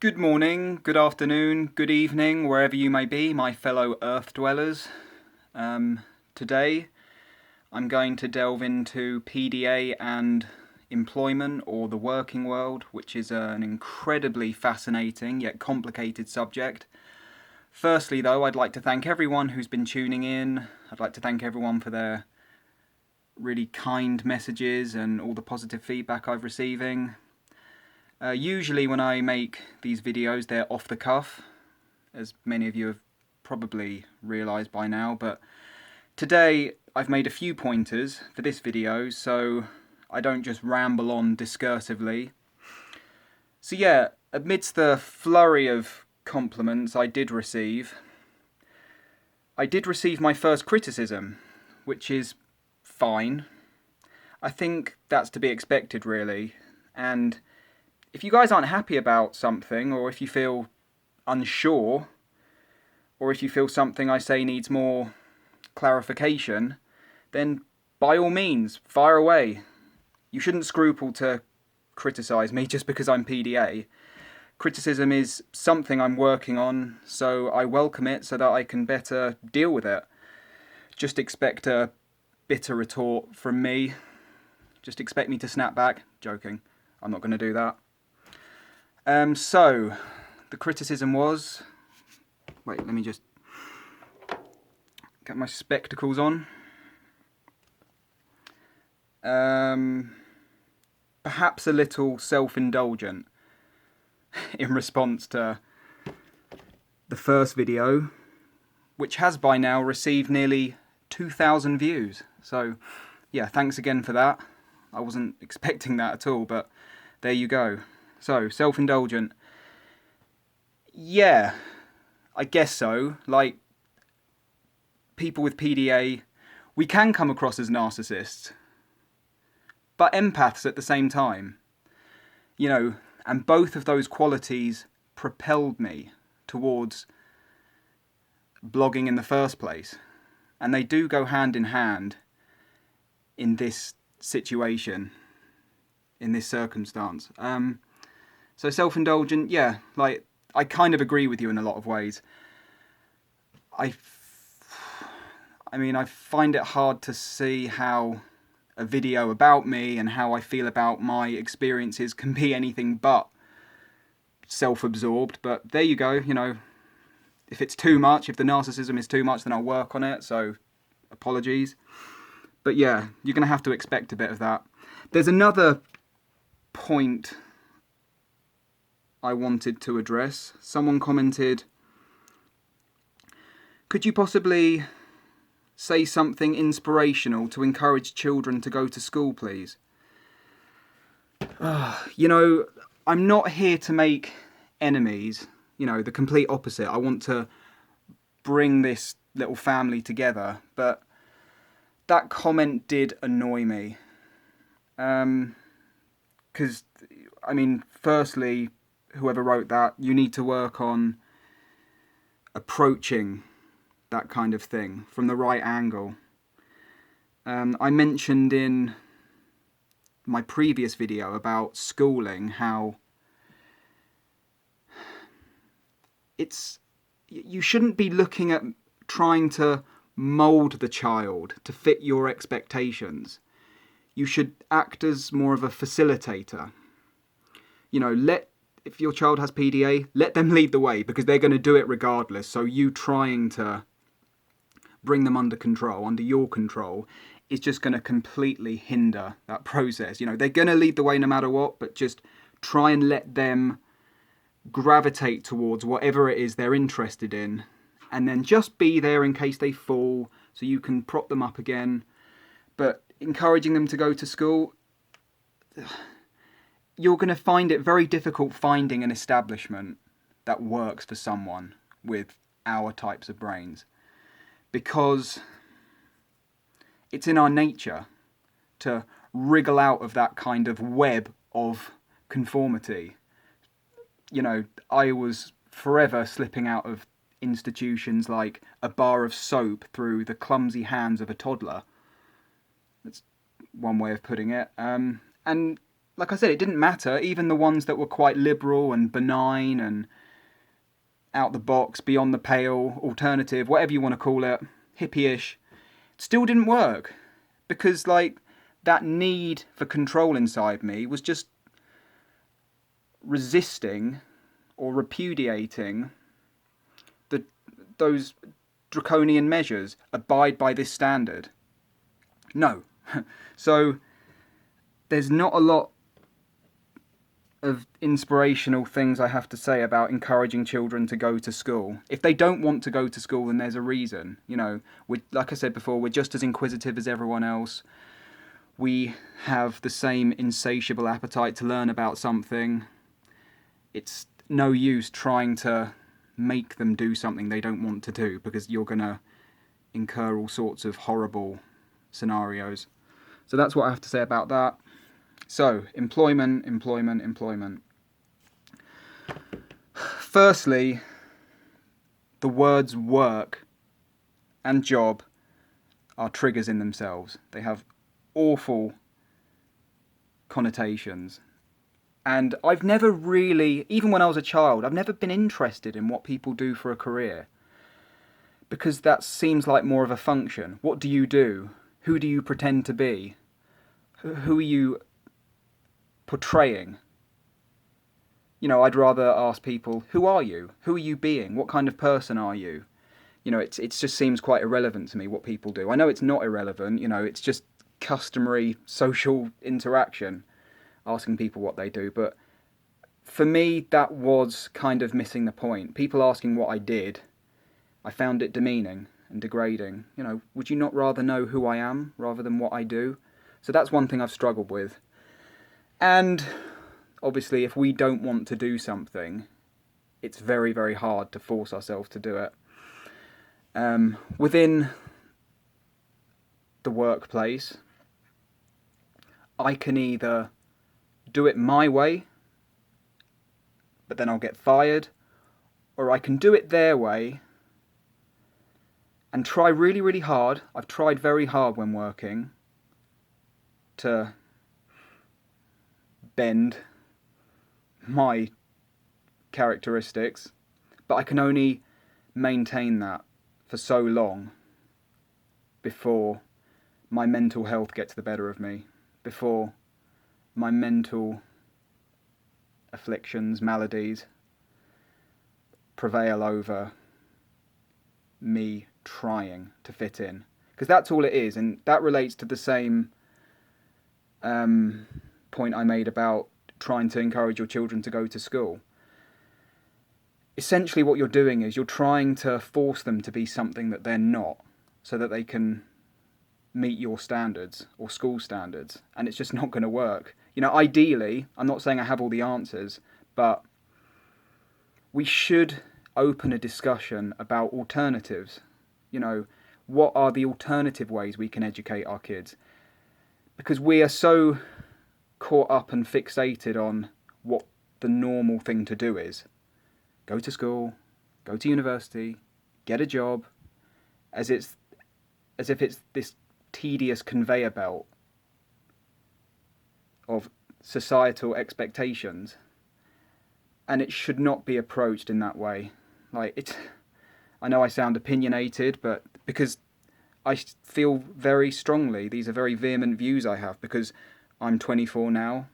Good morning, good afternoon, good evening, wherever you may be, my fellow Earth dwellers. Today I'm going to delve into PDA and employment, or the working world, which is an incredibly fascinating yet complicated subject. Firstly though, I'd like to thank everyone who's been tuning in. I'd like to thank everyone for their really kind messages and all the positive feedback I've receiving. Usually when I make these videos, they're off the cuff, as many of you have probably realised by now, but today I've made a few pointers for this video so I don't just ramble on discursively. So yeah, amidst the flurry of compliments I did receive my first criticism, which is fine. I think that's to be expected really, and if you guys aren't happy about something, or if you feel unsure, or if you feel something I say needs more clarification, then by all means, fire away. You shouldn't scruple to criticise me just because I'm PDA. Criticism is something I'm working on, so I welcome it so that I can better deal with it. Just expect a bitter retort from me. Just expect me to snap back. Joking. I'm not going to do that. So, the criticism was... Wait, let me just get my spectacles on. Perhaps a little self-indulgent in response to the first video, which has by now received nearly 2,000 views. So, yeah, thanks again for that. I wasn't expecting that at all, but there you go. So, self-indulgent. Yeah, I guess so. Like, people with PDA, we can come across as narcissists, but empaths at the same time. You know, and both of those qualities propelled me towards blogging in the first place. And they do go hand in hand in this situation, in this circumstance. So self-indulgent, yeah, like, I kind of agree with you in a lot of ways. I mean, I find it hard to see how a video about me and how I feel about my experiences can be anything but self-absorbed, but there you go, you know, if it's too much, if the narcissism is too much, then I'll work on it, so apologies. But yeah, you're going to have to expect a bit of that. There's another point I wanted to address. Someone commented, could you possibly say something inspirational to encourage children to go to school, please? You know, I'm not here to make enemies, you know, the complete opposite. I want to bring this little family together, but that comment did annoy me. Because, I mean, firstly, whoever wrote that, you need to work on approaching that kind of thing from the right angle. I mentioned in my previous video about schooling how you shouldn't be looking at trying to mould the child to fit your expectations. You should act as more of a facilitator. You know, if your child has PDA, let them lead the way, because they're going to do it regardless. So you trying to bring them under your control, is just going to completely hinder that process. You know, they're going to lead the way no matter what, but just try and let them gravitate towards whatever it is they're interested in, and then just be there in case they fall, so you can prop them up again. But encouraging them to go to school, you're going to find it very difficult finding an establishment that works for someone with our types of brains, because it's in our nature to wriggle out of that kind of web of conformity. You know, I was forever slipping out of institutions like a bar of soap through the clumsy hands of a toddler. That's one way of putting it. And like I said, it didn't matter. Even the ones that were quite liberal and benign and out the box, beyond the pale, alternative, whatever you want to call it, hippie-ish, still didn't work. Because, like, that need for control inside me was just resisting or repudiating those draconian measures. Abide by this standard. No. So there's not a lot of inspirational things I have to say about encouraging children to go to school. If they don't want to go to school, then there's a reason. You know, like I said before, we're just as inquisitive as everyone else. We have the same insatiable appetite to learn about something. It's no use trying to make them do something they don't want to do, because you're going to incur all sorts of horrible scenarios. So that's what I have to say about that. So, employment. Firstly, the words work and job are triggers in themselves. They have awful connotations. And I've never really, even when I was a child, I've never been interested in what people do for a career. Because that seems like more of a function. What do you do? Who do you pretend to be? Who are you portraying? You know, I'd rather ask people, who are you? Who are you being? What kind of person are you? You know, it just seems quite irrelevant to me what people do. I know it's not irrelevant, you know, it's just customary social interaction, asking people what they do. But for me, that was kind of missing the point. People asking what I did, I found it demeaning and degrading. You know, would you not rather know who I am rather than what I do? So that's one thing I've struggled with. And obviously, if we don't want to do something, it's very, very hard to force ourselves to do it. Within the workplace, I can either do it my way, but then I'll get fired, or I can do it their way and try really, really hard. I've tried very hard when working to bend my characteristics, but I can only maintain that for so long before my mental health gets the better of me, before my mental afflictions, maladies prevail over me trying to fit in. Because that's all it is, and that relates to the same point I made about trying to encourage your children to go to school. Essentially what you're doing is you're trying to force them to be something that they're not, so that they can meet your standards or school standards, and it's just not going to work. You know, ideally, I'm not saying I have all the answers, but we should open a discussion about alternatives. You know, what are the alternative ways we can educate our kids? Because we are so caught up and fixated on what the normal thing to do is. Go to school, go to university, get a job, as if it's this tedious conveyor belt of societal expectations, and it should not be approached in that way. I know I sound opinionated, but because I feel very strongly, these are very vehement views I have, because I'm 24 now,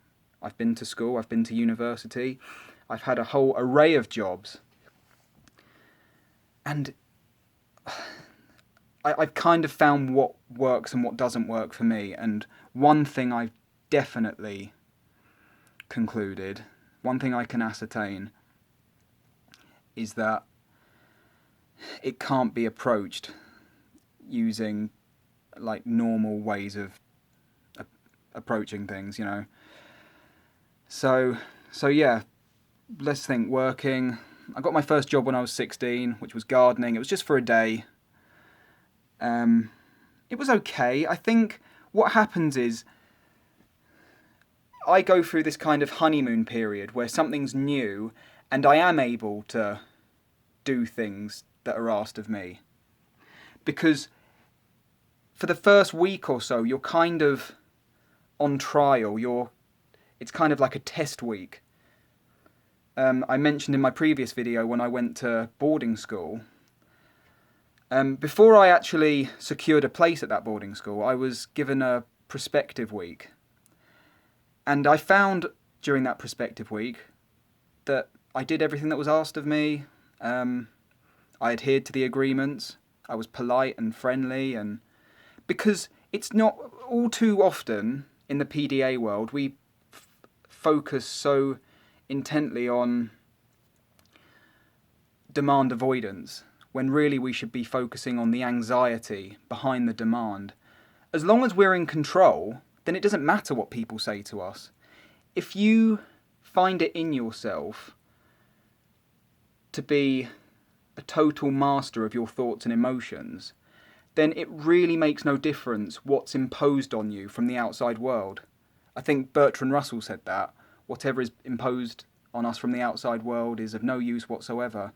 I've been to school, I've been to university, I've had a whole array of jobs, and I've kind of found what works and what doesn't work for me. And one thing I've definitely concluded, one thing I can ascertain, is that it can't be approached using like normal ways of approaching things, you know. So yeah, let's think. Working, I got my first job when I was 16, which was gardening. It was just for a day. It was okay. I think what happens is I go through this kind of honeymoon period where something's new and I am able to do things that are asked of me. Because for the first week or so, you're kind of on trial. You're It's kind of like a test week. I mentioned in my previous video when I went to boarding school, before I actually secured a place at that boarding school, I was given a prospective week. And I found during that prospective week that I did everything that was asked of me. I adhered to the agreements. I was polite and friendly, and because it's not all too often in the PDA world, we focus so intently on demand avoidance when really we should be focusing on the anxiety behind the demand. As long as we're in control, then it doesn't matter what people say to us. If you find it in yourself to be a total master of your thoughts and emotions, then it really makes no difference what's imposed on you from the outside world. I think Bertrand Russell said that. Whatever is imposed on us from the outside world is of no use whatsoever.